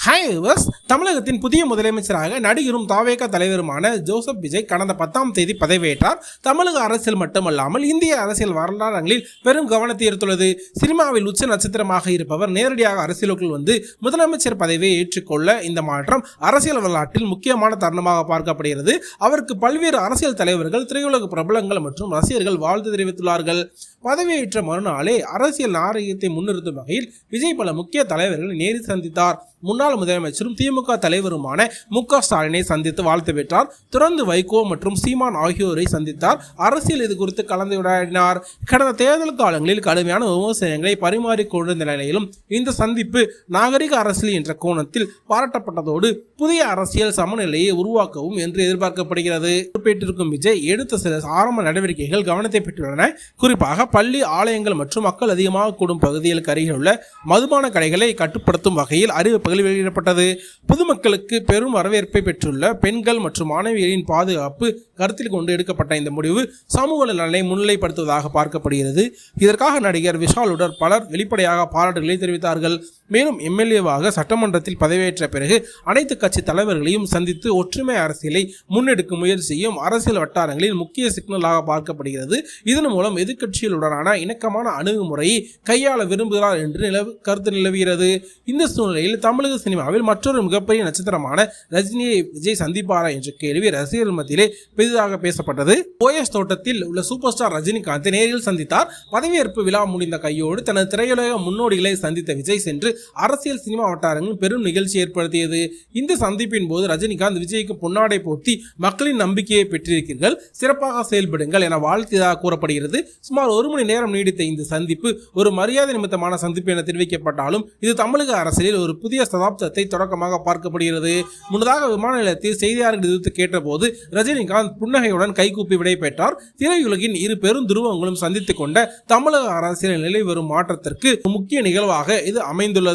Hi viewers, தமிழகத்தின் புதிய முதலமைச்சராக நடிகரும் தாவேகா தலைவருமான ஜோசப் விஜய் கடந்த 10ஆம் தேதி பதவியேற்றார். தமிழக அரசியல் மட்டுமல்லாமல் இந்திய அரசியல் வரலாறுகளில் பெரும் கவனத்தை ஈர்த்துள்ளது. சினிமாவில் உச்ச நட்சத்திரமாக இருப்பவர் நேரடியாக அரசியலுக்குள் வந்து முதலமைச்சர் பதவியை ஏற்றுக்கொள்ள இந்த மாற்றம் அரசியல் வரலாற்றில் முக்கியமான தருணமாக பார்க்கப்படுகிறது. அவருக்கு பல்வேறு அரசியல் தலைவர்கள், திரையுலக பிரபலங்கள் மற்றும் ரசிகர்கள் வாழ்த்து தெரிவித்துள்ளார்கள். பதவியேற்ற மறுநாளே அரசியல் நாகரிகத்தை முன்னிறுத்தும் வகையில் விஜய் பல முக்கிய தலைவர்களை நேரில் சந்தித்தார். முன்னாள் முதலமைச்சரும் திமுக தலைவருமான மு.க. ஸ்டாலினை சந்தித்து வாழ்த்து பெற்றார். தொடர்ந்து வைகோ மற்றும் சீமான் ஆகியோரை சந்தித்தார். அரசியல் இது குறித்து கலந்துரையாடினார். கடந்த தேர்தல் காலங்களில் கடுமையான விமர்சனங்களை பரிமாறிக்கொண்டிருந்த நிலையிலும் இந்த சந்திப்பு நாகரிக அரசியல் என்ற கோணத்தில் பாராட்டப்பட்டதோடு புதிய அரசியல் சமநிலையை உருவாக்கவும் என்று எதிர்பார்க்கப்படுகிறது. பொறுப்பேற்றிருக்கும் விஜய் எடுத்த சில ஆரம்ப நடவடிக்கைகள் கவனத்தை பெற்றுள்ளன. குறிப்பாக பள்ளி, ஆலயங்கள் மற்றும் மக்கள் அதிகமாக கூடும் பகுதிகளுக்கு அருகில் உள்ள மதுபான கடைகளை கட்டுப்படுத்தும் வகையில் அறிவிப்புகள் வெளியிடப்பட்டது. பொதுமக்களுக்கு பெரும் வரவேற்பை பெற்றுள்ள பெண்கள் மற்றும் மாணவியரின் பாதுகாப்பு கருத்தில் கொண்டு எடுக்கப்பட்ட இந்த முடிவு சமூக நலனை முன்னிலைப்படுத்துவதாக பார்க்கப்படுகிறது. இதற்காக நடிகர் விஷாலுடன் பலர் வெளிப்படையாக பாராட்டுகளை தெரிவித்தார்கள். மேலும் எம்எல்ஏவாக சட்டமன்றத்தில் பதவியேற்ற பிறகு அனைத்து கட்சி தலைவர்களையும் சந்தித்து ஒற்றுமை அரசியலை முன்னெடுக்கும் முயற்சியும் அரசியல் வட்டாரங்களில் முக்கிய சிக்னலாக பார்க்கப்படுகிறது. இதன் மூலம் எதிர்க்கட்சிகளுடனான இணக்கமான அணுகுமுறையை கையாள விரும்புகிறார் என்று கருத்து நிலவுகிறது. இந்த சூழ்நிலையில் தமிழக சினிமாவில் மற்றொரு மிகப்பெரிய நட்சத்திரமான ரஜினியை விஜய் சந்திப்பாரா என்ற கேள்வி ரசிகர்கள் மத்தியிலே பெரிதாக பேசப்பட்டது. ஓஎஸ் தோட்டத்தில் உள்ள சூப்பர் ஸ்டார் ரஜினிகாந்த் நேரில் சந்தித்தார். பதவியேற்பு விழா முடிந்த கையோடு தனது திரையுலக முன்னோடிகளை சந்தித்த விஜய் சென்று அரசியல் சினிமா வட்டாரங்களில் பெரும் நிகழ்ச்சி ஏற்படுத்தியது. இந்த சந்திப்பின் போது ரஜினிகாந்த் விஜய்க்கு பொன்னாடை போர்த்தி மக்களின் நம்பிக்கையை பெற்றிருக்கிறீர்கள், சிறப்பாக செயல்படுங்கள் என வாழ்த்தியதாக கூறப்படுகிறது. சுமார் 1 மணி நேரம் நீடித்த இந்த சந்திப்பு ஒரு மரியாதை நிமித்தமான சந்திப்பு என தெரிவிக்கப்பட்டாலும் இது தமிழக அரசியலில் ஒரு புதிய சதாப்தத்தை தொடக்கமாக பார்க்கப்படுகிறது. முன்னதாக விமான நிலையத்தில் செய்தியாளர்கள் எதிர்த்து கேட்டபோது ரஜினிகாந்த் புன்னகையுடன் கைகூப்பி விடை பெற்றார். திரையுலகின் இரு பெரும் துருவங்களும் சந்தித்துக் கொண்ட தமிழக அரசியல் நிலை வரும் மாற்றத்திற்கு முக்கிய நிகழ்வாக இது அமைந்துள்ளது.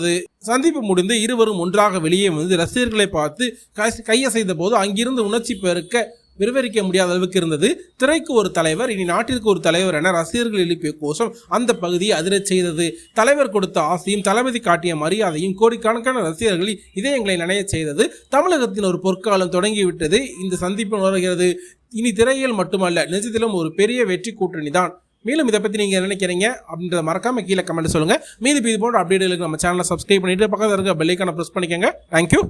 சந்திப்பு முடிந்து இருவரும் ஒன்றாக வெளியே வந்து ரசிகர்களை பார்த்து கையசைத்த போது அங்கிருந்து உணர்ச்சி பெருக்க விவரிக்க முடியாத அளவுக்கு இருந்தது. திரைக்கு ஒரு தலைவர், இனி நாட்டிற்கு ஒரு தலைவர் என ரசிகர்கள் எழுப்பிய கோஷம் அந்த பகுதியை அதிரச் செய்தது. தலைவர் கொடுத்த ஆசையும் தளபதி காட்டிய மரியாதையும் கோடிக்கணக்கான ரசிகர்களில் இதயங்களை நனைய செய்தது. தமிழகத்தில் ஒரு பொற்காலம் தொடங்கிவிட்டது. இந்த சந்திப்பு உணர்கிறது. இனி திரையில் மட்டுமல்ல, நிஜத்திலும் ஒரு பெரிய வெற்றி கூட்டணி தான். மேலும் இதை பற்றி நீங்கள் நினைக்கிறீங்க அப்படின்றத மறக்காம கீழே கமெண்ட் சொல்லுங்கள். மீது போன்ற அப்டேட்டுகளுக்கு நம்ம சேனலை சப்ஸ்கிரைப் பண்ணிட்டு பக்கத்தில் இருக்க பெல் ஐகானை ப்ரெஸ் பண்ணிக்கோங்க. தேங்க்யூ.